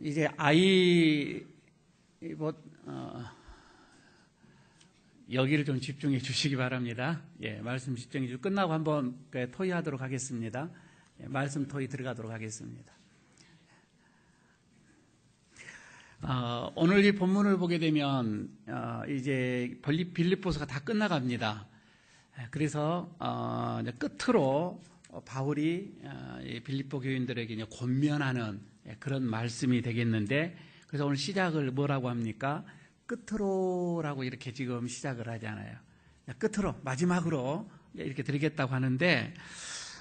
이제 여기를 좀 집중해 주시기 바랍니다. 예, 말씀 집중해 주시고 끝나고 한번 토의하도록 하겠습니다. 예, 말씀 토의 들어가도록 하겠습니다. 오늘 이 본문을 보게 되면 이제 빌립보서가 다 끝나갑니다. 그래서 이제 끝으로 바울이 빌립보 교인들에게 이제 권면하는 그런 말씀이 되겠는데, 그래서 오늘 시작을 뭐라고 합니까? 끝으로라고 이렇게 지금 시작을 하잖아요. 끝으로, 마지막으로 이렇게 드리겠다고 하는데,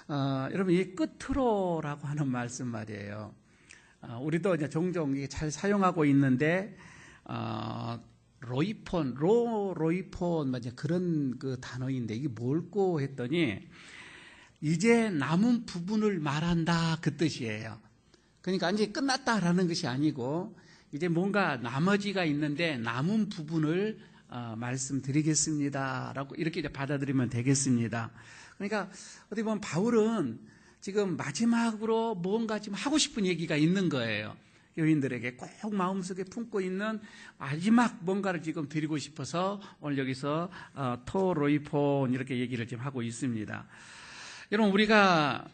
여러분 이 끝으로라고 하는 말씀 말이에요. 우리도 이제 종종 잘 사용하고 있는데, 로이폰 그런 그 단어인데 이게 뭘고 했더니 이제 남은 부분을 말한다 그 뜻이에요. 그러니까 이제 끝났다라는 것이 아니고 이제 뭔가 나머지가 있는데 남은 부분을 말씀드리겠습니다라고 이렇게 이제 받아들이면 되겠습니다. 그러니까 어떻게 보면 바울은 지금 마지막으로 뭔가 지금 하고 싶은 얘기가 있는 거예요. 교인들에게 꼭 마음속에 품고 있는 마지막 뭔가를 지금 드리고 싶어서 오늘 여기서 토로이폰 이렇게 얘기를 지금 하고 있습니다. 여러분 우리가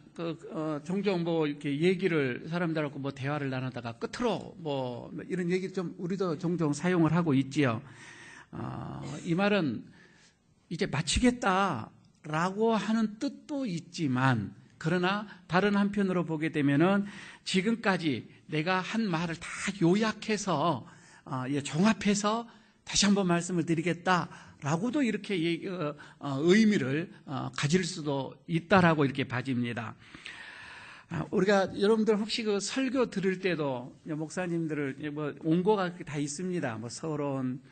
종종 이렇게 얘기를 사람들하고 대화를 나누다가 끝으로 이런 얘기 좀 우리도 종종 사용을 하고 있지요. 이 말은 이제 마치겠다라고 하는 뜻도 있지만, 그러나 다른 한편으로 보게 되면은 지금까지 내가 한 말을 다 요약해서 종합해서 다시 한번 말씀을 드리겠다라고도 이렇게 의미를 가질 수도 있다라고 이렇게 봐집니다. 우리가 여러분들 혹시 그 설교 들을 때도 목사님들을 원고가 다 있습니다. 서론,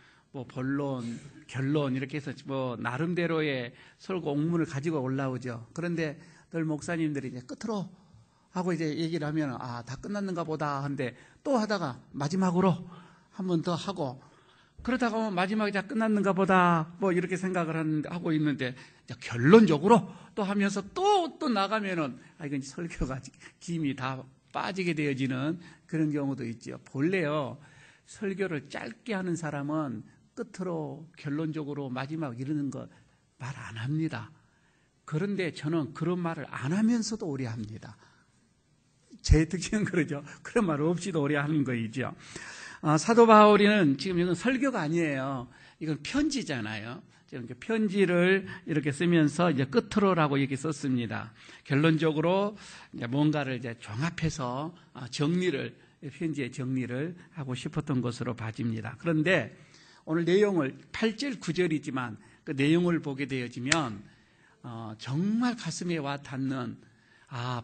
본론, 결론 이렇게 해서 나름대로의 설교 옥문을 가지고 올라오죠. 그런데 늘 목사님들이 이제 끝으로 하고 이제 얘기를 하면 다 끝났는가 보다 하는데 또 하다가 마지막으로 한 번 더 하고, 그러다가 마지막에 다 끝났는가 보다 이렇게 생각을 하고 있는데 결론적으로 또 하면서 또 나가면은 이건 설교가 김이 다 빠지게 되어지는 그런 경우도 있죠. 본래요, 설교를 짧게 하는 사람은 끝으로 결론적으로 마지막 이러는 거 말 안 합니다. 그런데 저는 그런 말을 안 하면서도 오래 합니다. 제 특징은 그러죠. 그런 말 없이도 오래 하는 거이죠. 사도 바울이는 지금 이건 설교가 아니에요. 이건 편지잖아요. 지금 편지를 이렇게 쓰면서 이제 끝으로라고 이렇게 썼습니다. 결론적으로 이제 뭔가를 이제 종합해서 편지의 정리를 하고 싶었던 것으로 봐집니다. 그런데 오늘 내용을 8절 9절이지만 그 내용을 보게 되어지면 정말 가슴에 와 닿는,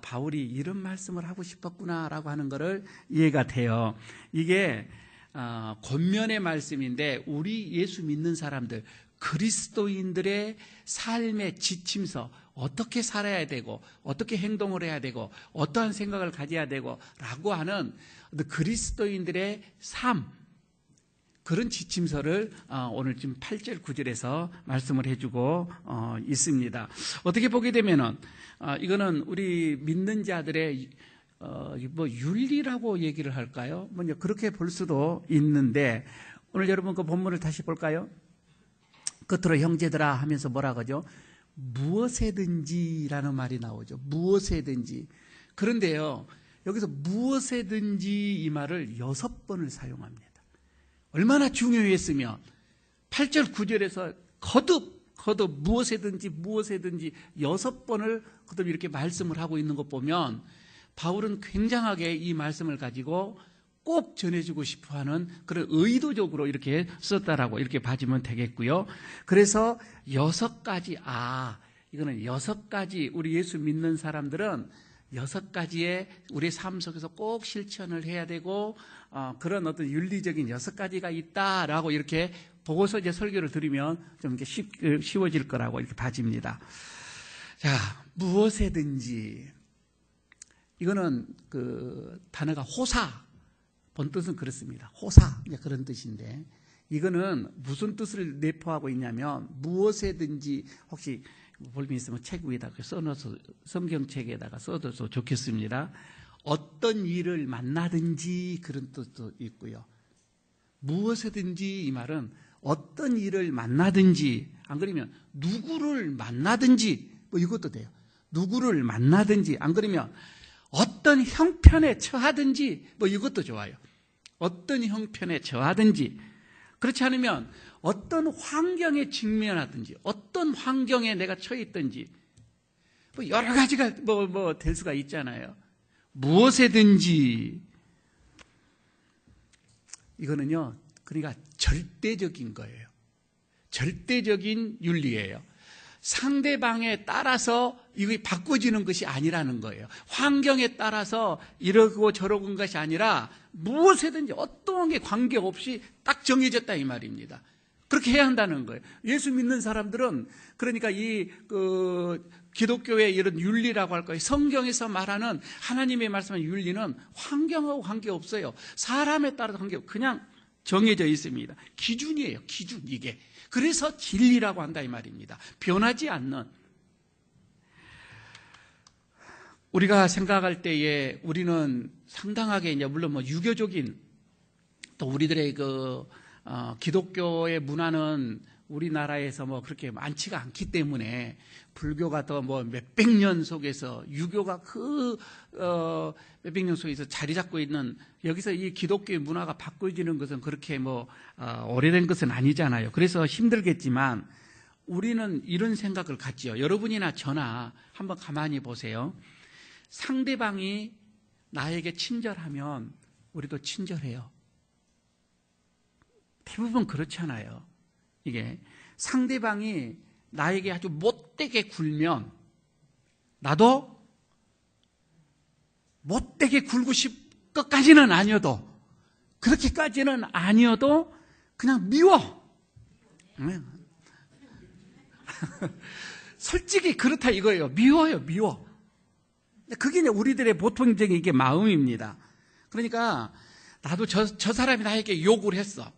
바울이 이런 말씀을 하고 싶었구나라고 하는 것을 이해가 돼요. 이게 권면의 말씀인데 우리 예수 믿는 사람들, 그리스도인들의 삶의 지침서, 어떻게 살아야 되고 어떻게 행동을 해야 되고 어떠한 생각을 가져야 되고 라고 하는 그리스도인들의 삶, 그런 지침서를 오늘 지금 8절 9절에서 말씀을 해주고 있습니다. 어떻게 보게 되면은 이거는 우리 믿는 자들의 윤리라고 얘기를 할까요? 그렇게 볼 수도 있는데, 오늘 여러분 그 본문을 다시 볼까요? 끝으로 형제들아 하면서 뭐라 그러죠? 무엇에든지라는 말이 나오죠. 무엇에든지. 그런데요, 여기서 무엇에든지 이 말을 6번을 사용합니다. 얼마나 중요했으면 8절 9절에서 거듭 무엇에든지 6번을 거듭 이렇게 말씀을 하고 있는 것 보면 바울은 굉장하게 이 말씀을 가지고 꼭 전해주고 싶어하는 그런 의도적으로 이렇게 썼다라고 이렇게 봐주면 되겠고요. 그래서 6가지, 이거는 6가지, 우리 예수 믿는 사람들은 6가지의 우리 삶 속에서 꼭 실천을 해야 되고 그런 어떤 윤리적인 6가지가 있다라고 이렇게 보고서 이제 설교를 드리면 좀 이렇게 쉬워질 거라고 이렇게 봐집니다. 자, 무엇에든지, 이거는 그 단어가 호사, 본 뜻은 그렇습니다. 호사, 그런 뜻인데, 이거는 무슨 뜻을 내포하고 있냐면 무엇에든지, 혹시 볼일 있으면 책 위에다가 써놔서 성경책에다가 써둬서 좋겠습니다. 어떤 일을 만나든지 그런 뜻도 있고요. 무엇이든지 이 말은 어떤 일을 만나든지, 안 그러면 누구를 만나든지 뭐 이것도 돼요. 누구를 만나든지, 안 그러면 어떤 형편에 처하든지 뭐 이것도 좋아요. 어떤 형편에 처하든지, 그렇지 않으면 어떤 환경에 직면하든지, 어떤 환경에 내가 처해 있든지 뭐 여러 가지가 될 수가 있잖아요. 무엇이든지, 이거는요, 그러니까 절대적인 거예요. 절대적인 윤리예요. 상대방에 따라서 이게 바꿔지는 것이 아니라는 거예요. 환경에 따라서 이러고 저러고 것이 아니라 무엇이든지 어떠한 게 관계없이 딱 정해졌다 이 말입니다. 그렇게 해야 한다는 거예요. 예수 믿는 사람들은 그러니까 기독교의 이런 윤리라고 할 거예요. 성경에서 말하는 하나님의 말씀한 윤리는 환경하고 관계없어요. 사람에 따라서 관계없고 그냥 정해져 있습니다. 기준이에요. 기준, 이게. 그래서 진리라고 한다 이 말입니다. 변하지 않는. 우리가 생각할 때에 우리는 상당하게 이제 물론 뭐 유교적인 또 우리들의 기독교의 문화는 우리나라에서 뭐 그렇게 많지가 않기 때문에 불교가 더 뭐 몇백 년 속에서 유교가 몇백 년 속에서 자리 잡고 있는 여기서 이 기독교의 문화가 바꿔지는 것은 그렇게 오래된 것은 아니잖아요. 그래서 힘들겠지만 우리는 이런 생각을 갖지요. 여러분이나 저나 한번 가만히 보세요. 상대방이 나에게 친절하면 우리도 친절해요. 대부분 그렇잖아요. 이게 상대방이 나에게 아주 못되게 굴면 나도 못되게 굴고 싶을 것까지는 아니어도, 그렇게까지는 아니어도 그냥 미워. 솔직히 그렇다 이거예요. 미워요, 미워. 그게 이제 우리들의 보통적인 이게 마음입니다. 그러니까 나도 저 사람이 나에게 욕을 했어.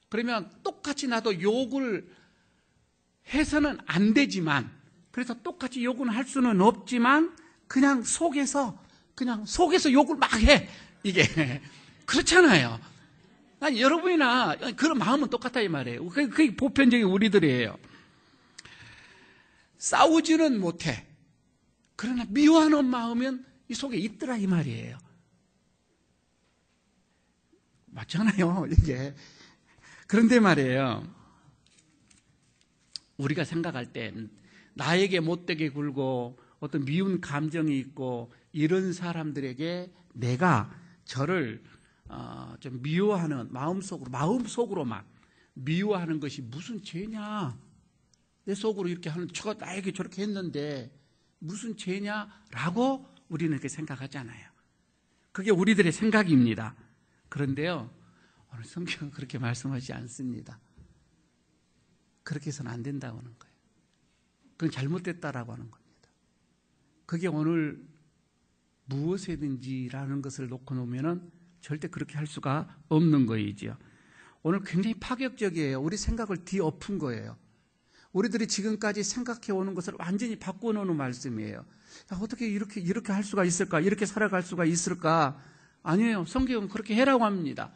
그러면 똑같이 나도 욕을 해서는 안 되지만, 그래서 똑같이 욕은 할 수는 없지만 그냥 속에서 욕을 막 해. 이게 그렇잖아요. 여러분이나 그런 마음은 똑같다 이 말이에요. 그게 보편적인 우리들이에요. 싸우지는 못해. 그러나 미워하는 마음은 이 속에 있더라 이 말이에요. 맞잖아요, 이게. 그런데 말이에요, 우리가 생각할 때 나에게 못되게 굴고 어떤 미운 감정이 있고 이런 사람들에게 내가 저를 좀 미워하는 마음속으로만 미워하는 것이 무슨 죄냐, 내 속으로 이렇게 하는, 저가 나에게 저렇게 했는데 무슨 죄냐라고 우리는 이렇게 생각하잖아요. 그게 우리들의 생각입니다. 그런데요, 오늘 성경은 그렇게 말씀하지 않습니다. 그렇게 해서는 안 된다고 하는 거예요. 그건 잘못됐다라고 하는 겁니다. 그게 오늘 무엇이든지라는 것을 놓고 놓으면은 절대 그렇게 할 수가 없는 거이지요. 오늘 굉장히 파격적이에요. 우리 생각을 뒤엎은 거예요. 우리들이 지금까지 생각해 오는 것을 완전히 바꿔놓는 말씀이에요. 야, 어떻게 이렇게 할 수가 있을까? 이렇게 살아갈 수가 있을까? 아니에요. 성경은 그렇게 해라고 합니다.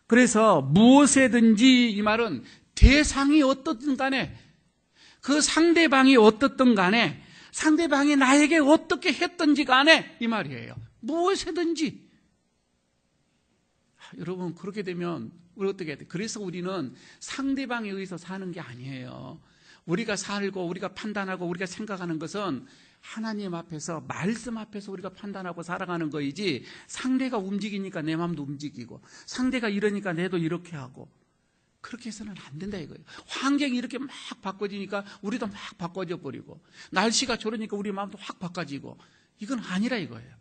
그래서 무엇이든지 이 말은 대상이 어떻든 간에, 그 상대방이 어떻든 간에, 상대방이 나에게 어떻게 했든지 간에 이 말이에요. 무엇이든지. 여러분, 그렇게 되면 우리 어떻게 해야 돼? 그래서 우리는 상대방에 의해서 사는 게 아니에요. 우리가 살고 우리가 판단하고 우리가 생각하는 것은 하나님 앞에서, 말씀 앞에서 우리가 판단하고 살아가는 거이지, 상대가 움직이니까 내 마음도 움직이고 상대가 이러니까 내도 이렇게 하고 그렇게 해서는 안 된다 이거예요. 환경이 이렇게 막 바꿔지니까 우리도 막 바꿔져 버리고, 날씨가 저러니까 우리 마음도 확 바꿔지고, 이건 아니라 이거예요.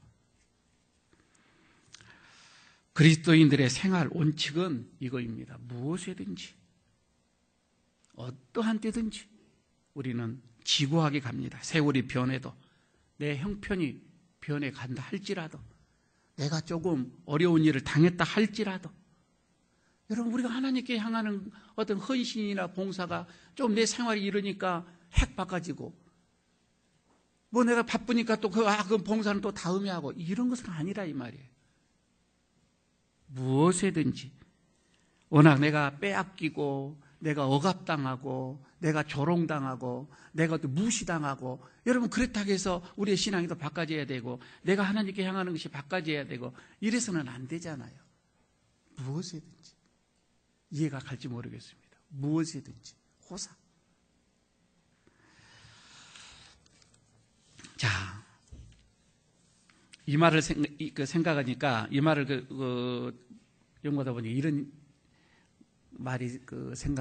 그리스도인들의 생활 원칙은 이거입니다. 무엇이든지 어떠한 때든지 우리는 지구하게 갑니다. 세월이 변해도, 내 형편이 변해 간다 할지라도, 내가 조금 어려운 일을 당했다 할지라도, 여러분, 우리가 하나님께 향하는 어떤 헌신이나 봉사가 좀 내 생활이 이러니까 핵 바꿔지고, 뭐 내가 바쁘니까 또 그 봉사는 또 다음에 하고 이런 것은 아니라 이 말이에요. 무엇이든지 워낙 내가 빼앗기고 내가 억압당하고 내가 조롱당하고 내가 또 무시당하고 여러분 그렇다고 해서 우리의 신앙이 또 바꿔져야 되고 내가 하나님께 향하는 것이 바꿔져야 되고 이래서는 안 되잖아요. 무엇이든지 이해가 갈지 모르겠습니다. 무엇이든지 호사. 자, 이 말을 생각하니까 이 말을 연구하다 보니 이런 말이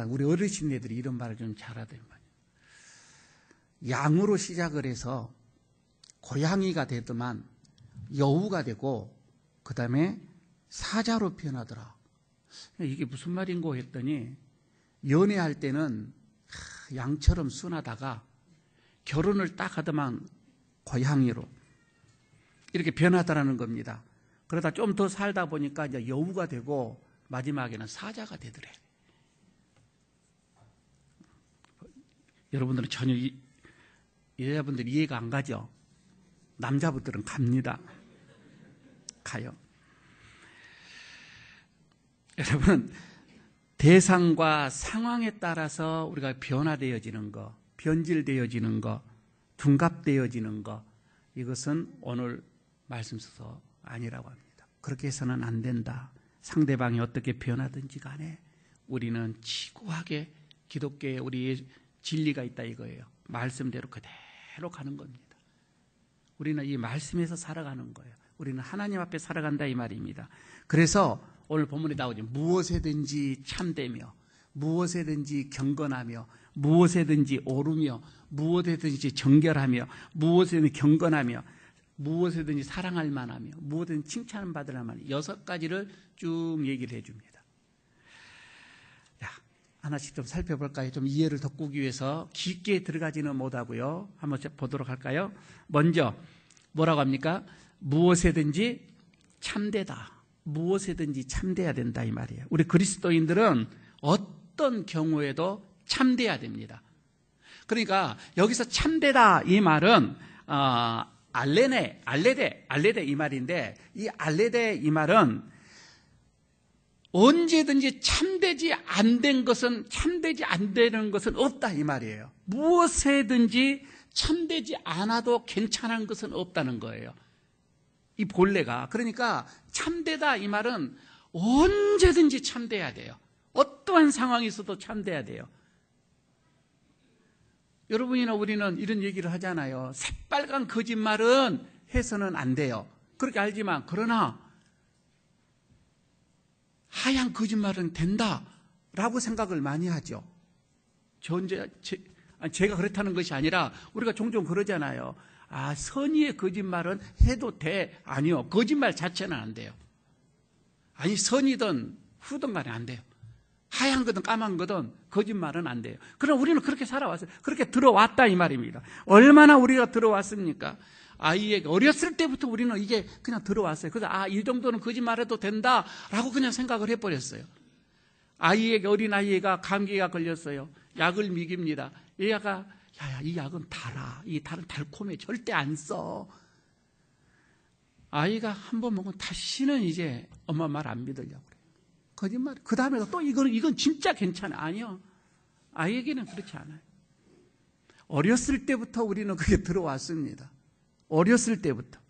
우리 어르신네들이 이런 말을 좀 잘하더만. 양으로 시작을 해서 고양이가 되더만 여우가 되고 그 다음에 사자로 변하더라. 이게 무슨 말인고 했더니 연애할 때는 양처럼 순하다가 결혼을 딱 하더만 고양이로 이렇게 변하더라는 겁니다. 그러다 좀 더 살다 보니까 이제 여우가 되고 마지막에는 사자가 되더래. 여러분들은 전혀 여자분들 이해가 안 가죠? 남자분들은 갑니다. 가요. 여러분, 대상과 상황에 따라서 우리가 변화되어지는 거, 변질되어지는 거, 둔갑되어지는 거, 이것은 오늘 말씀 속에서 아니라고 합니다. 그렇게 해서는 안 된다. 상대방이 어떻게 변하든지 간에 우리는 지구하게 기독교에 우리의 진리가 있다 이거예요. 말씀대로 그대로 가는 겁니다. 우리는 이 말씀에서 살아가는 거예요. 우리는 하나님 앞에 살아간다 이 말입니다. 그래서 오늘 본문에 나오죠. 무엇에든지 참되며 무엇에든지 경건하며 무엇에든지 오르며 무엇에든지 정결하며 무엇에든지 경건하며 무엇에든지 사랑할 만하며 무엇에든지 칭찬을 받을 만하며 6가지를 쭉 얘기를 해줍니다. 자, 하나씩 좀 살펴볼까요? 좀 이해를 돋구기 위해서 깊게 들어가지는 못하고요. 한번 보도록 할까요? 먼저 뭐라고 합니까? 무엇에든지 참되다. 무엇에든지 참돼야 된다 이 말이에요. 우리 그리스도인들은 어떤 경우에도 참돼야 됩니다. 그러니까 여기서 참되다 이 말은 알레데 이 말인데 이 알레데 이 말은 언제든지 참되지 안 된 것은 참되지 안 되는 것은 없다 이 말이에요. 무엇에든지 참되지 않아도 괜찮은 것은 없다는 거예요. 이 본래가. 그러니까 참되다 이 말은 언제든지 참돼야 돼요. 어떠한 상황이 있어도 참돼야 돼요. 여러분이나 우리는 이런 얘기를 하잖아요. 새빨간 거짓말은 해서는 안 돼요. 그렇게 알지만 그러나 하얀 거짓말은 된다라고 생각을 많이 하죠. 제가 그렇다는 것이 아니라 우리가 종종 그러잖아요. 선의의 거짓말은 해도 돼. 아니요. 거짓말 자체는 안 돼요. 아니 선이든 후든 간에 안 돼요. 하얀 거든 까만 거든 거짓말은 안 돼요. 그럼 우리는 그렇게 살아왔어요. 그렇게 들어왔다 이 말입니다. 얼마나 우리가 들어왔습니까? 아이에게 어렸을 때부터 우리는 이게 그냥 들어왔어요. 그래서 이 정도는 거짓말해도 된다라고 그냥 생각을 해버렸어요. 아이에게 어린아이가 감기가 걸렸어요. 약을 먹입니다. 얘가 이 약은 달아. 이 달은 달콤해. 절대 안 써. 아이가 한 번 먹으면 다시는 이제 엄마 말 안 믿으려고 그래요. 거짓말. 그 다음에 또 이건 진짜 괜찮아. 아니요. 아이에게는 그렇지 않아요. 어렸을 때부터 우리는 그게 들어왔습니다. 어렸을 때부터.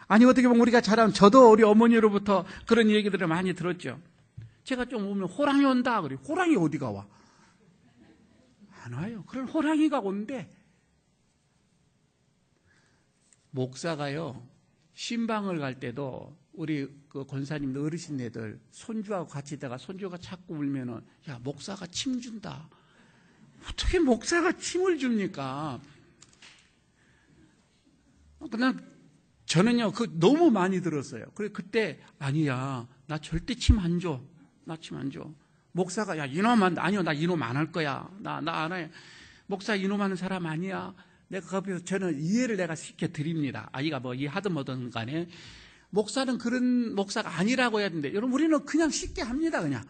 아니 어떻게 보면 우리가 자라면 저도 우리 어머니로부터 그런 얘기들을 많이 들었죠. 제가 좀 오면 호랑이 온다. 그래요. 호랑이 어디가 와? 안 와요. 그런 호랑이가 온대. 목사가요. 신방을 갈 때도 우리 그 권사님들 어르신네들 손주하고 같이 있다가 손주가 자꾸 울면은 야 목사가 침 준다. 어떻게 목사가 침을 줍니까? 그냥 저는요 너무 많이 들었어요. 그래 그때 아니야 나 절대 침 안 줘. 나 침 안 줘. 목사가 야 이놈 아니요 나 이놈 안 할 거야. 나 안 해. 목사 이놈 하는 사람 아니야. 내가 거기서 저는 이해를 내가 시켜 드립니다. 아이가 뭐 이해하든 뭐든 간에 목사는 그런 목사가 아니라고 해야 되는데 여러분 우리는 그냥 쉽게 합니다 그냥.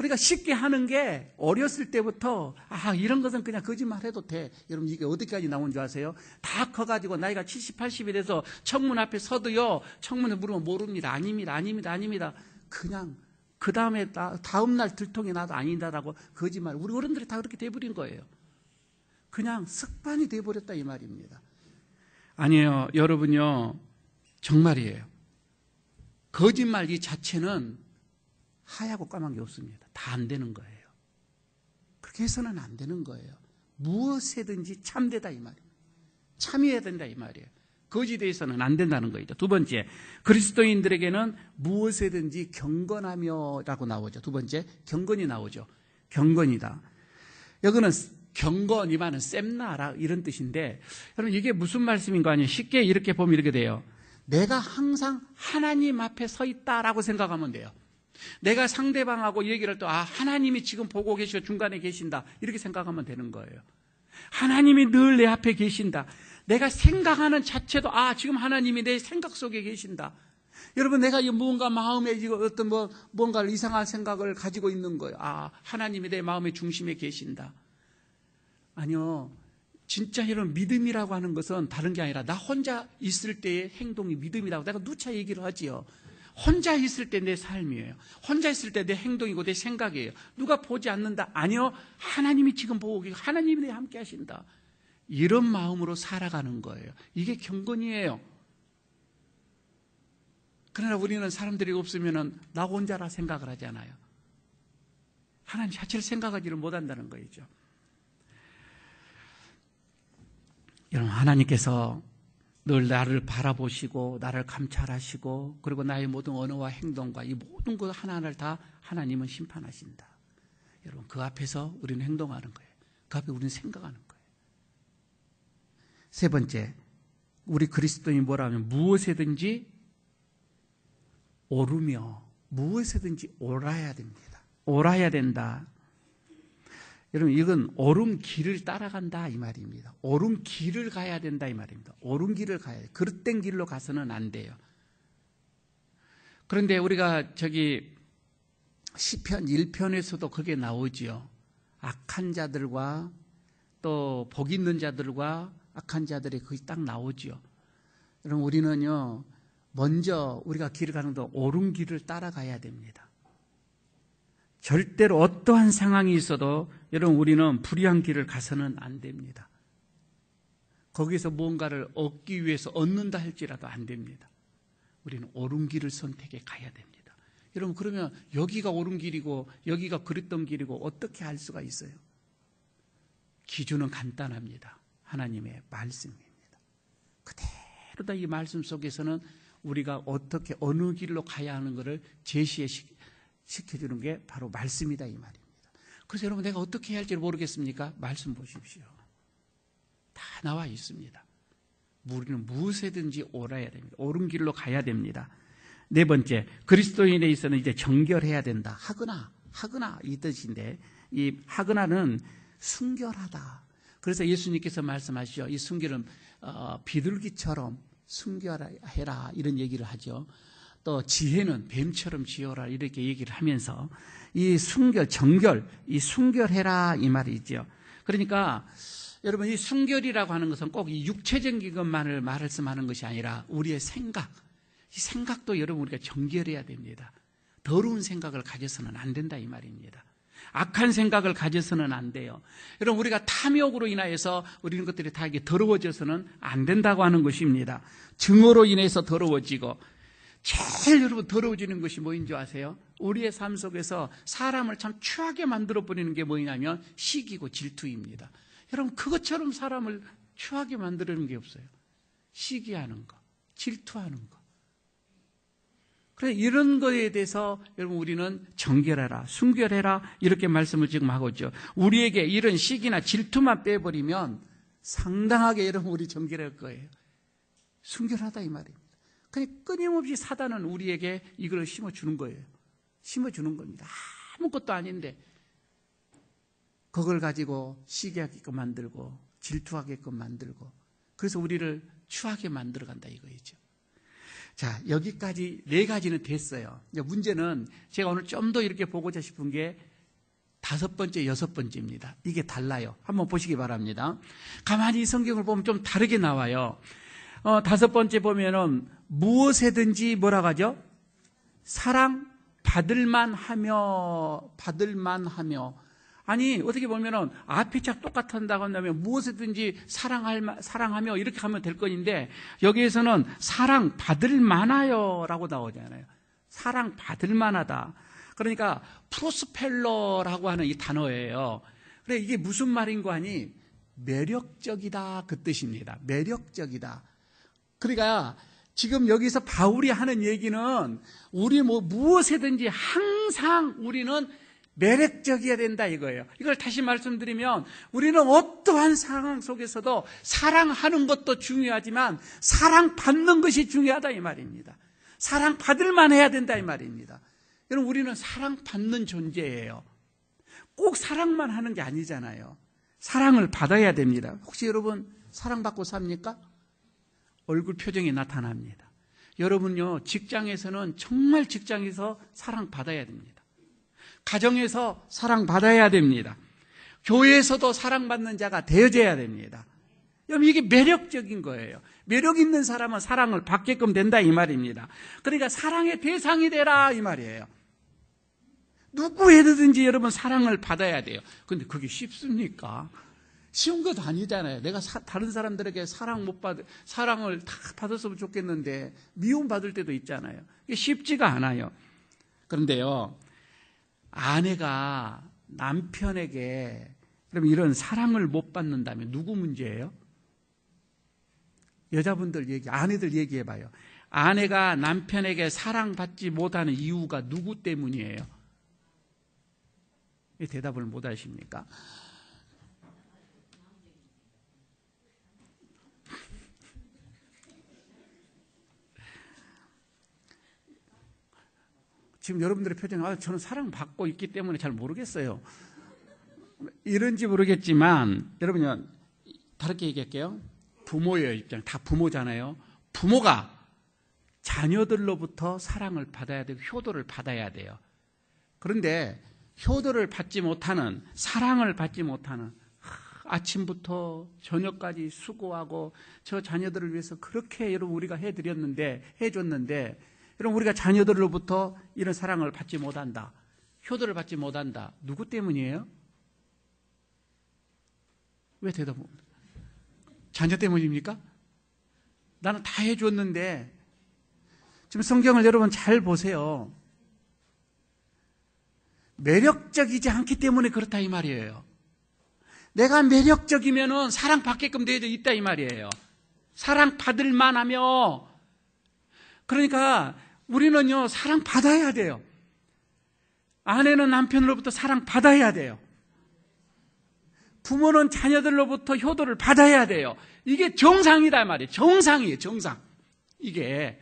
그러니까 쉽게 하는 게 어렸을 때부터 이런 것은 그냥 거짓말해도 돼. 여러분 이게 어디까지 나온 줄 아세요? 다 커가지고 나이가 70, 80이 돼서 청문 앞에 서도요. 청문을 물으면 모릅니다. 아닙니다. 그냥 그 다음에 다음날 들통이 나도 아니다라고 거짓말. 우리 어른들이 다 그렇게 돼버린 거예요. 그냥 습관이 돼버렸다 이 말입니다. 아니에요. 여러분요. 정말이에요. 거짓말 이 자체는 하얗고 까만 게 없습니다. 다 안 되는 거예요. 그렇게 해서는 안 되는 거예요. 무엇이든지 참되다 이 말이에요. 참여해야 된다 이 말이에요. 거짓에 있어서는 안 된다는 거죠. 두 번째, 그리스도인들에게는 무엇이든지 경건하며라고 나오죠. 두 번째, 경건이 나오죠. 경건이다. 여기는 경건 이 말은 셈나라 이런 뜻인데, 여러분 이게 무슨 말씀인가 하니 쉽게 이렇게 보면 이렇게 돼요. 내가 항상 하나님 앞에 서 있다라고 생각하면 돼요. 내가 상대방하고 얘기를 할 때 하나님이 지금 보고 계시고 중간에 계신다 이렇게 생각하면 되는 거예요. 하나님이 늘 내 앞에 계신다. 내가 생각하는 자체도 지금 하나님이 내 생각 속에 계신다. 여러분 내가 뭔가 마음에 어떤 뭔가 이상한 생각을 가지고 있는 거예요. 하나님이 내 마음의 중심에 계신다. 아니요. 진짜 이런 믿음이라고 하는 것은 다른 게 아니라 나 혼자 있을 때의 행동이 믿음이라고 내가 누차 얘기를 하지요. 혼자 있을 때 내 삶이에요. 혼자 있을 때 내 행동이고 내 생각이에요. 누가 보지 않는다. 아니요. 하나님이 지금 보고 계시고 하나님이 내 함께 하신다. 이런 마음으로 살아가는 거예요. 이게 경건이에요. 그러나 우리는 사람들이 없으면 나 혼자라 생각을 하잖아요. 하나님 자체를 생각하지를 못한다는 거죠. 여러분 하나님께서 늘 나를 바라보시고 나를 감찰하시고 그리고 나의 모든 언어와 행동과 이 모든 것 하나하나를 다 하나님은 심판하신다. 여러분 그 앞에서 우리는 행동하는 거예요. 그 앞에 우리는 생각하는 거예요. 세 번째, 우리 그리스도인이 뭐라 하면 무엇이든지 오르며 무엇이든지 옳아야 됩니다. 옳아야 된다. 여러분 이건 옳은 길을 따라간다 이 말입니다. 옳은 길을 가야 된다 이 말입니다. 옳은 길을 가야 돼요. 그릇된 길로 가서는 안 돼요. 그런데 우리가 시편 1편에서도 그게 나오지요. 악한 자들과 또 복 있는 자들과 악한 자들이 거기 딱 나오지요. 여러분 우리는요 먼저 우리가 길을 가는 동안 옳은 길을 따라가야 됩니다. 절대로 어떠한 상황이 있어도 여러분 우리는 불의한 길을 가서는 안 됩니다. 거기서 무언가를 얻기 위해서 얻는다 할지라도 안 됩니다. 우리는 옳은 길을 선택해 가야 됩니다. 여러분 그러면 여기가 옳은 길이고 여기가 그랬던 길이고 어떻게 알 수가 있어요? 기준은 간단합니다. 하나님의 말씀입니다. 그대로 다 이 말씀 속에서는 우리가 어떻게 어느 길로 가야 하는 것을 시켜주는 게 바로 말씀이다 이 말입니다. 그래서 여러분 내가 어떻게 해야 할지 모르겠습니까? 말씀 보십시오. 다 나와 있습니다. 우리는 무엇이든지 옳아야 됩니다. 옳은 길로 가야 됩니다. 네 번째, 그리스도인에 있어서는 이제 정결해야 된다. 하거나 이 뜻인데 이 하거나는 순결하다. 그래서 예수님께서 말씀하시죠. 이 순결은 비둘기처럼 순결해라 이런 얘기를 하죠. 또 지혜는 뱀처럼 지어라 이렇게 얘기를 하면서 이 정결, 이 순결해라 이 말이죠. 그러니까 여러분 이 순결이라고 하는 것은 꼭 이 육체적인 것만을 말씀하는 것이 아니라 우리의 생각, 이 생각도 여러분 우리가 정결해야 됩니다. 더러운 생각을 가져서는 안 된다 이 말입니다. 악한 생각을 가져서는 안 돼요. 여러분 우리가 탐욕으로 인하여서 우리는 것들이 다 이게 더러워져서는 안 된다고 하는 것입니다. 증오로 인해서 더러워지고 제일 여러분 더러워지는 것이 뭐인 줄 아세요? 우리의 삶 속에서 사람을 참 추하게 만들어버리는 게 뭐냐면 시기고 질투입니다. 여러분 그것처럼 사람을 추하게 만드는 게 없어요. 시기하는 거, 질투하는 거. 그래서 이런 거에 대해서 여러분 우리는 정결해라, 순결해라 이렇게 말씀을 지금 하고 있죠. 우리에게 이런 시기나 질투만 빼버리면 상당하게 여러분 우리 정결할 거예요. 순결하다 이 말입니다. 그냥 끊임없이 사단은 우리에게 이걸 심어주는 거예요. 심어주는 겁니다. 아무것도 아닌데 그걸 가지고 시기하게끔 만들고 질투하게끔 만들고 그래서 우리를 추하게 만들어간다 이거죠. 자, 여기까지 네 가지는 됐어요. 이제 문제는 제가 오늘 좀 더 이렇게 보고자 싶은 게 5번째, 6번째입니다. 이게 달라요. 한번 보시기 바랍니다. 가만히 이 성경을 보면 좀 다르게 나와요. 5번째 보면은 무엇에든지 뭐라고 하죠? 사랑 받을만 하며. 아니, 어떻게 보면은 앞에 짝 똑같한다고 한다면 무엇이든지 사랑하며 이렇게 하면 될 건데, 여기에서는 사랑 받을 만하여 라고 나오잖아요. 사랑 받을 만하다. 그러니까 프로스펠러라고 하는 이 단어예요. 그래, 이게 무슨 말인 거 아니? 매력적이다, 그 뜻입니다. 매력적이다. 그러니까 지금 여기서 바울이 하는 얘기는 우리 무엇이든지 항상 우리는 매력적이어야 된다 이거예요. 이걸 다시 말씀드리면 우리는 어떠한 상황 속에서도 사랑하는 것도 중요하지만 사랑받는 것이 중요하다 이 말입니다. 사랑받을 만해야 된다 이 말입니다. 여러분, 우리는 사랑받는 존재예요. 꼭 사랑만 하는 게 아니잖아요. 사랑을 받아야 됩니다. 혹시 여러분 사랑받고 삽니까? 얼굴 표정이 나타납니다. 여러분요, 직장에서는 정말 직장에서 사랑받아야 됩니다. 가정에서 사랑받아야 됩니다. 교회에서도 사랑받는 자가 되어져야 됩니다. 여러분, 이게 매력적인 거예요. 매력 있는 사람은 사랑을 받게끔 된다 이 말입니다. 그러니까 사랑의 대상이 되라 이 말이에요. 누구에든지 여러분 사랑을 받아야 돼요. 근데 그게 쉽습니까? 쉬운 것도 아니잖아요. 내가 다른 사람들에게 사랑을 다 받았으면 좋겠는데 미움받을 때도 있잖아요. 이게 쉽지가 않아요. 그런데요, 아내가 남편에게 그럼 이런 사랑을 못 받는다면 누구 문제예요? 여자분들 아내들 얘기해봐요. 아내가 남편에게 사랑받지 못하는 이유가 누구 때문이에요? 이 대답을 못 하십니까? 지금 여러분들의 표정이 저는 사랑받고 있기 때문에 잘 모르겠어요. 이런지 모르겠지만 여러분, 다르게 얘기할게요. 부모의 입장, 다 부모잖아요. 부모가 자녀들로부터 사랑을 받아야 되고 효도를 받아야 돼요. 그런데 효도를 받지 못하는, 사랑을 받지 못하는, 아침부터 저녁까지 수고하고 저 자녀들을 위해서 그렇게 여러분 우리가 해줬는데 여러분, 우리가 자녀들로부터 이런 사랑을 받지 못한다, 효도를 받지 못한다. 누구 때문이에요? 왜 대답합니까? 자녀 때문입니까? 나는 다 해줬는데. 지금 성경을 여러분 잘 보세요. 매력적이지 않기 때문에 그렇다 이 말이에요. 내가 매력적이면은 사랑받게끔 되어 있다 이 말이에요. 사랑받을 만하며. 그러니까 우리는요, 사랑받아야 돼요. 아내는 남편으로부터 사랑받아야 돼요. 부모는 자녀들로부터 효도를 받아야 돼요. 이게 정상이다 말이에요. 정상이에요. 정상. 이게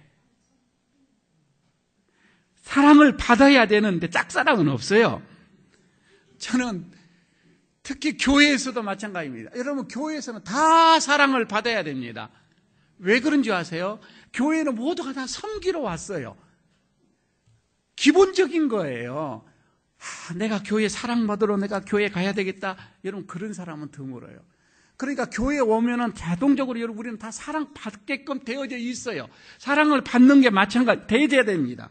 사랑을 받아야 되는데 짝사랑은 없어요. 저는 특히 교회에서도 마찬가지입니다. 여러분, 교회에서는 다 사랑을 받아야 됩니다. 왜 그런지 아세요? 교회는 모두가 다 섬기러 왔어요. 기본적인 거예요. 내가 교회 사랑받으러 내가 교회 가야 되겠다. 여러분, 그런 사람은 드물어요. 그러니까 교회에 오면은 자동적으로 여러분, 우리는 다 사랑받게끔 되어져 있어요. 사랑을 받는 게 마찬가지, 되어져야 됩니다.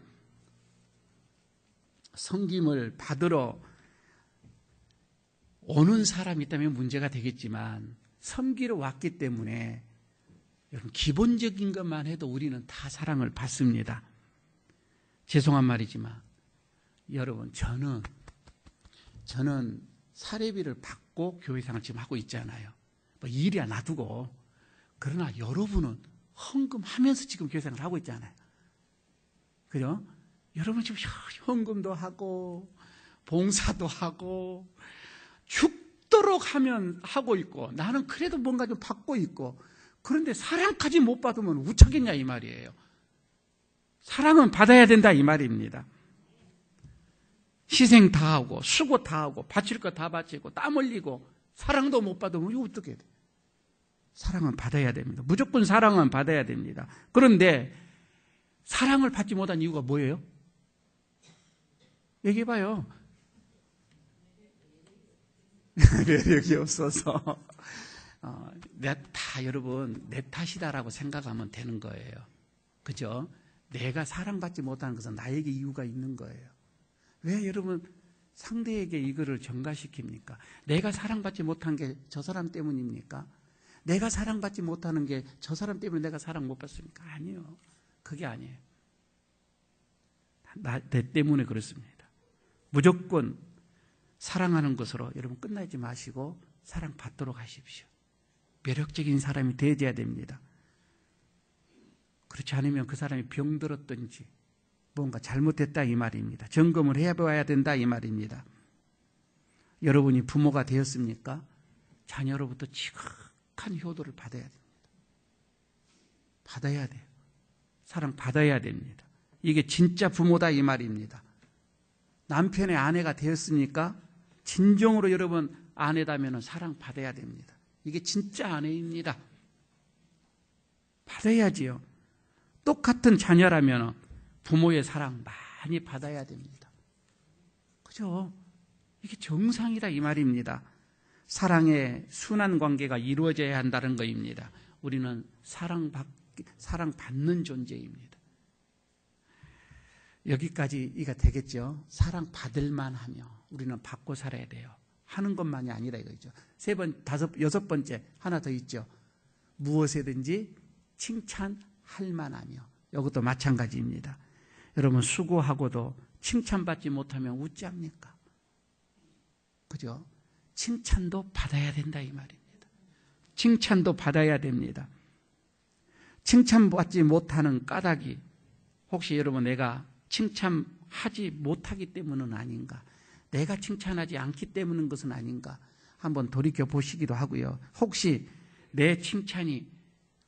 섬김을 받으러 오는 사람이 있다면 문제가 되겠지만 섬기러 왔기 때문에 여러분, 기본적인 것만 해도 우리는 다 사랑을 받습니다. 죄송한 말이지만 여러분, 저는 사례비를 받고 교회생활을 지금 하고 있잖아요. 뭐 일이야 놔두고. 그러나 여러분은 헌금하면서 지금 교회생활을 하고 있잖아요. 그죠? 여러분 지금 헌금도 하고 봉사도 하고 죽도록 하고 있고, 나는 그래도 뭔가 좀 받고 있고. 그런데 사랑까지 못 받으면 우차겠냐 이 말이에요. 사랑은 받아야 된다 이 말입니다. 희생 다 하고 수고 다 하고 바칠 거 다 바치고 땀 흘리고 사랑도 못 받으면 이거 어떻게 돼? 사랑은 받아야 됩니다. 무조건 사랑은 받아야 됩니다. 그런데 사랑을 받지 못한 이유가 뭐예요? 얘기해봐요. 매력이 없어서 여러분 내 탓이다라고 생각하면 되는 거예요. 그죠? 내가 사랑받지 못하는 것은 나에게 이유가 있는 거예요. 왜 여러분 상대에게 이거를 전가시킵니까? 내가 사랑받지 못한 게 저 사람 때문입니까? 내가 사랑받지 못하는 게 저 사람 때문에 내가 사랑 못 받습니까? 아니요. 그게 아니에요. 내 때문에 그렇습니다. 무조건 사랑하는 것으로 여러분 끝나지 마시고 사랑받도록 하십시오. 매력적인 사람이 되어야 됩니다. 그렇지 않으면 그 사람이 병들었든지 뭔가 잘못됐다 이 말입니다. 점검을 해봐야 된다 이 말입니다. 여러분이 부모가 되었습니까? 자녀로부터 지극한 효도를 받아야 됩니다. 받아야 돼요. 사랑받아야 됩니다. 이게 진짜 부모다 이 말입니다. 남편의 아내가 되었습니까? 진정으로 여러분 아내다면 사랑받아야 됩니다. 이게 진짜 아내입니다. 받아야지요. 똑같은 자녀라면 부모의 사랑 많이 받아야 됩니다. 그죠? 이게 정상이다 이 말입니다. 사랑의 순한 관계가 이루어져야 한다는 것입니다. 우리는 사랑받는 존재입니다. 여기까지 이가 되겠죠. 사랑받을 만하며 우리는 받고 살아야 돼요. 하는 것만이 아니라 이거죠. 여섯 번째 하나 더 있죠. 무엇에든지 칭찬할 만하며. 이것도 마찬가지입니다. 여러분 수고하고도 칭찬받지 못하면 웃잡니까? 그죠? 칭찬도 받아야 된다 이 말입니다. 칭찬도 받아야 됩니다. 칭찬받지 못하는 까닭이 혹시 여러분 내가 칭찬하지 못하기 때문은 아닌가? 내가 칭찬하지 않기 때문인 것은 아닌가? 한번 돌이켜 보시기도 하고요. 혹시 내 칭찬이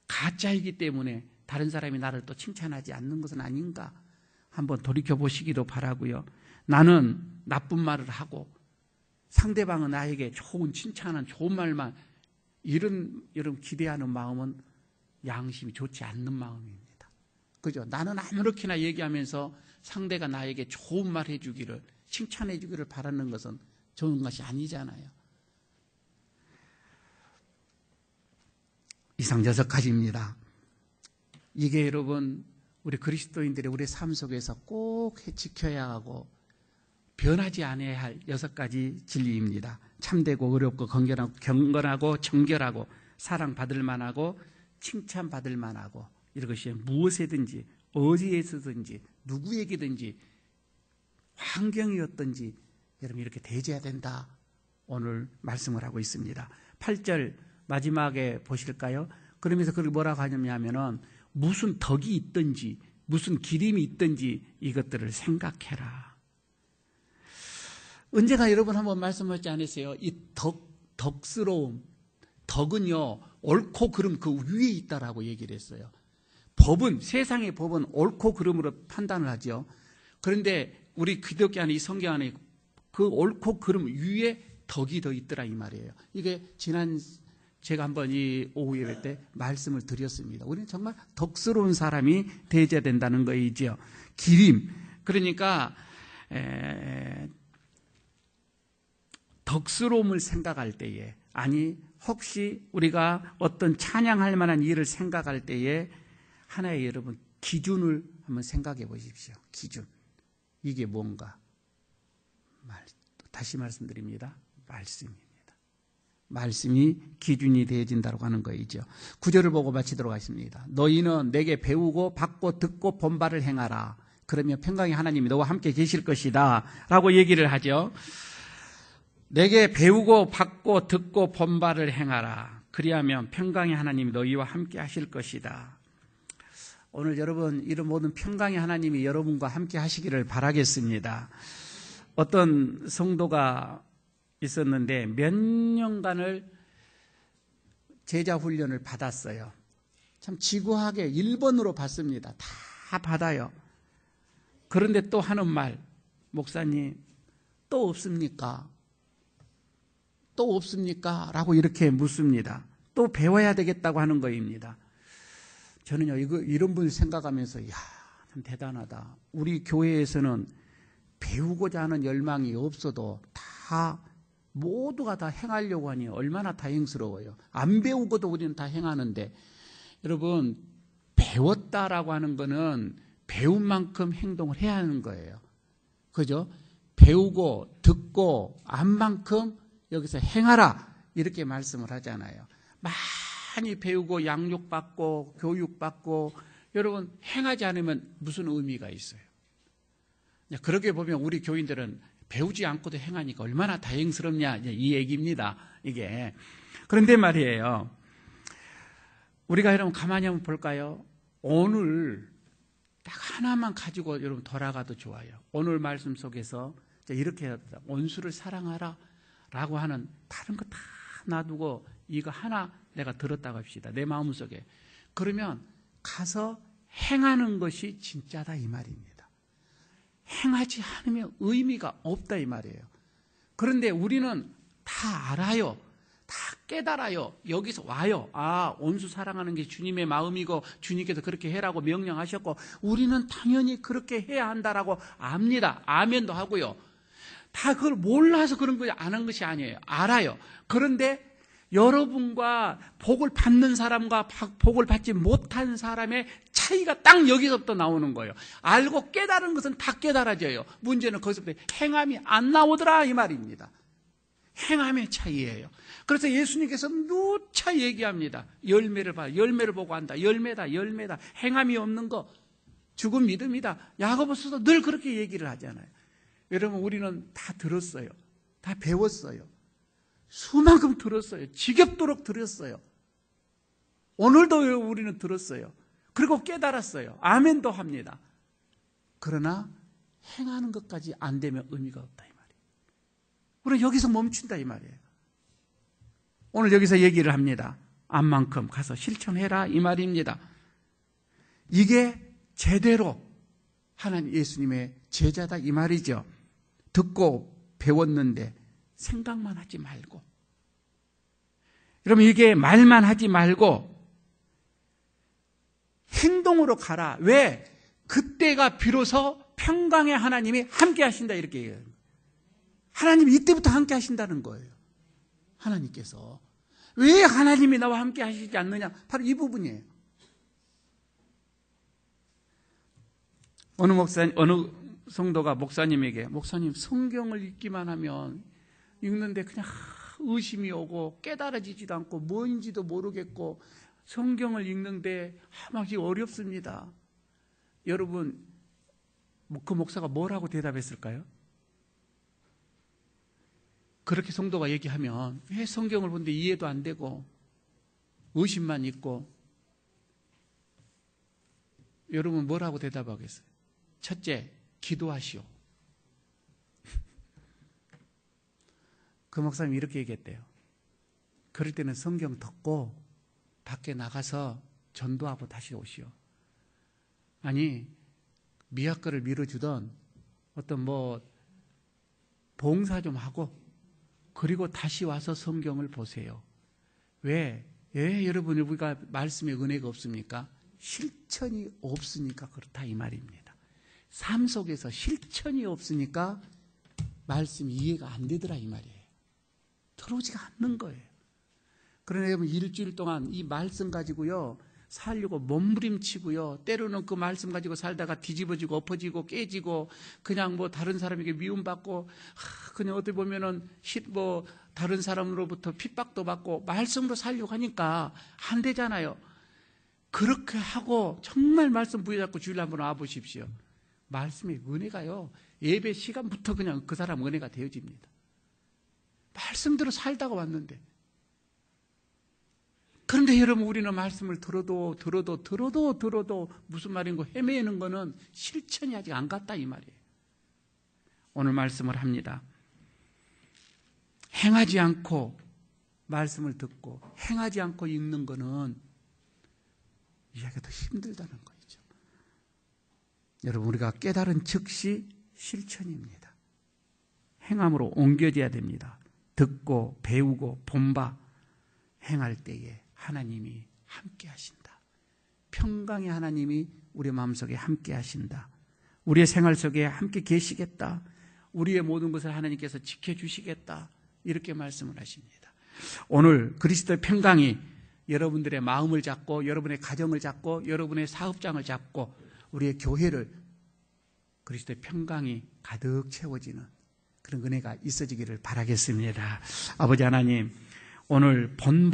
가짜이기 때문에 다른 사람이 나를 또 칭찬하지 않는 것은 아닌가? 한번 돌이켜 보시기도 바라고요. 나는 나쁜 말을 하고 상대방은 나에게 좋은 칭찬은 좋은 말만 이런 기대하는 마음은 양심이 좋지 않는 마음입니다. 그죠? 나는 아무렇게나 얘기하면서 상대가 나에게 좋은 말 해주기를 칭찬해 주기를 바라는 것은 좋은 것이 아니잖아요. 이상 6가지입니다. 이게 여러분 우리 그리스도인들의 우리 삶 속에서 꼭 지켜야 하고 변하지 않아야 할 6가지 진리입니다. 참되고 어렵고 경건하고 정결하고 사랑받을 만하고 칭찬받을 만하고 이것이 무엇이든지 어디에서든지 누구에게든지 환경이었든지 여러분 이렇게 대해줘야 된다. 오늘 말씀을 하고 있습니다. 8절 마지막에 보실까요? 그러면서 그걸 뭐라고 하냐면은 무슨 덕이 있든지 무슨 기림이 있든지 이것들을 생각해라. 언제가 여러분 한번 말씀하지 않으세요? 이 덕스러움, 덕은요 옳고 그름 그 위에 있다라고 얘기를 했어요. 법은 세상의 법은 옳고 그름으로 판단을 하죠. 그런데 우리 기독교 안에 이 성경 안에 그 옳고 그름 위에 덕이 더 있더라 이 말이에요. 이게 지난 제가 한번 이 오후 예배 때 말씀을 드렸습니다. 우리는 정말 덕스러운 사람이 되어야 된다는 거이죠. 기림 그러니까 덕스러움을 생각할 때에 아니 혹시 우리가 어떤 찬양할 만한 일을 생각할 때에 하나의 여러분 기준을 한번 생각해 보십시오. 기준. 이게 뭔가? 다시 말씀드립니다. 말씀입니다. 말씀이 기준이 되어진다고 하는 거이죠. 9절을 보고 마치도록 하겠습니다. 너희는 내게 배우고 받고 듣고 본바를 행하라. 그러면 평강의 하나님이 너와 함께 계실 것이다 라고 얘기를 하죠. 내게 배우고 받고 듣고 본바를 행하라. 그리하면 평강의 하나님이 너희와 함께 하실 것이다. 오늘 여러분 이런 모든 평강의 하나님이 여러분과 함께 하시기를 바라겠습니다. 어떤 성도가 있었는데 몇 년간을 제자 훈련을 받았어요. 참 지구하게 1번으로 받습니다. 다 받아요. 그런데 또 하는 말, 목사님 또 없습니까? 또 없습니까? 라고 이렇게 묻습니다. 또 배워야 되겠다고 하는 거입니다. 저는요 이런 분을 생각하면서 이야 참 대단하다. 우리 교회에서는 배우고자 하는 열망이 없어도 다 모두가 다 행하려고 하니 얼마나 다행스러워요. 안 배우고도 우리는 다 행하는데, 여러분, 배웠다라고 하는 거는 배운 만큼 행동을 해야 하는 거예요. 그죠? 배우고 듣고 안 만큼 여기서 행하라 이렇게 말씀을 하잖아요. 많이 배우고 양육받고 교육받고 여러분 행하지 않으면 무슨 의미가 있어요? 그렇게 보면 우리 교인들은 배우지 않고도 행하니까 얼마나 다행스럽냐 이 얘기입니다. 이게. 그런데 말이에요. 우리가 여러분 가만히 한번 볼까요? 오늘 딱 하나만 가지고 여러분 돌아가도 좋아요. 오늘 말씀 속에서 이렇게 합니다. 원수를 사랑하라 라고 하는 다른 거 다 놔두고 이거 하나 내가 들었다고 합시다. 내 마음속에. 그러면 가서 행하는 것이 진짜다 이 말입니다. 행하지 않으면 의미가 없다 이 말이에요. 그런데 우리는 다 알아요. 다 깨달아요. 여기서 와요. 아, 원수 사랑하는 게 주님의 마음이고 주님께서 그렇게 해라고 명령하셨고 우리는 당연히 그렇게 해야 한다라고 압니다. 아멘도 하고요. 다 그걸 몰라서 그런 거 안 한 것이 아니에요. 알아요. 그런데 여러분과 복을 받는 사람과 복을 받지 못한 사람의 차이가 딱 여기서부터 나오는 거예요. 알고 깨달은 것은 다 깨달아져요. 문제는 거기서부터 행함이 안 나오더라 이 말입니다. 행함의 차이예요. 그래서 예수님께서 누차 얘기합니다. 열매를 봐. 열매를 보고 한다. 열매다. 열매다. 행함이 없는 거 죽은 믿음이다. 야고보서도 늘 그렇게 얘기를 하잖아요. 여러분 우리는 다 들었어요. 다 배웠어요. 수만큼 들었어요. 지겹도록 들었어요. 오늘도 우리는 들었어요. 그리고 깨달았어요. 아멘도 합니다. 그러나 행하는 것까지 안 되면 의미가 없다 이 말이에요. 우리는 여기서 멈춘다 이 말이에요. 오늘 여기서 얘기를 합니다. 암만큼 가서 실천해라 이 말입니다. 이게 제대로 하나님 예수님의 제자다 이 말이죠. 듣고 배웠는데 생각만 하지 말고 여러분 이게 말만 하지 말고 행동으로 가라. 왜? 그때가 비로소 평강의 하나님이 함께 하신다 이렇게 얘기해요. 하나님이 이때부터 함께 하신다는 거예요. 하나님께서 왜 하나님이 나와 함께 하시지 않느냐? 바로 이 부분이에요. 어느 성도가 목사님에게 목사님 성경을 읽기만 하면 읽는데 그냥 의심이 오고 깨달아지지도 않고 뭔지도 모르겠고 성경을 읽는데 막 어렵습니다. 여러분 그 목사가 뭐라고 대답했을까요? 그렇게 성도가 얘기하면 왜 성경을 보는데 이해도 안 되고 의심만 있고 여러분 뭐라고 대답하겠어요? 첫째, 기도하시오. 그 목사님이 이렇게 얘기했대요. 그럴 때는 성경 덮고 밖에 나가서 전도하고 다시 오시오. 아니 미약거를 밀어주던 어떤 봉사 좀 하고 그리고 다시 와서 성경을 보세요. 왜 여러분 우리가 말씀에 은혜가 없습니까? 실천이 없으니까 그렇다 이 말입니다. 삶 속에서 실천이 없으니까 말씀이 이해가 안 되더라 이 말이에요. 들어오지가 않는 거예요. 그러나 여러분 일주일 동안 이 말씀 가지고요 살려고 몸부림치고요 때로는 그 말씀 가지고 살다가 뒤집어지고 엎어지고 깨지고 그냥 다른 사람에게 미움받고 그냥 어떻게 보면은 다른 사람으로부터 핍박도 받고 말씀으로 살려고 하니까 안 되잖아요. 그렇게 하고 정말 말씀 부여잡고 주일날 한번 와보십시오. 말씀의 은혜가요 예배 시간부터 그냥 그 사람 은혜가 되어집니다. 말씀대로 살다가 왔는데 그런데 여러분 우리는 말씀을 들어도 무슨 말인 거 헤매는 거는 실천이 아직 안 갔다 이 말이에요. 오늘 말씀을 합니다. 행하지 않고 말씀을 듣고 행하지 않고 읽는 거는 이야기가 더 힘들다는 거죠. 여러분 우리가 깨달은 즉시 실천입니다. 행함으로 옮겨져야 됩니다. 듣고 배우고 본바 행할 때에 하나님이 함께 하신다. 평강의 하나님이 우리 마음속에 함께 하신다. 우리의 생활 속에 함께 계시겠다. 우리의 모든 것을 하나님께서 지켜주시겠다. 이렇게 말씀을 하십니다. 오늘 그리스도의 평강이 여러분들의 마음을 잡고 여러분의 가정을 잡고 여러분의 사업장을 잡고 우리의 교회를 그리스도의 평강이 가득 채워지는 그런 은혜가 있어지기를 바라겠습니다. 아버지 하나님, 오늘 본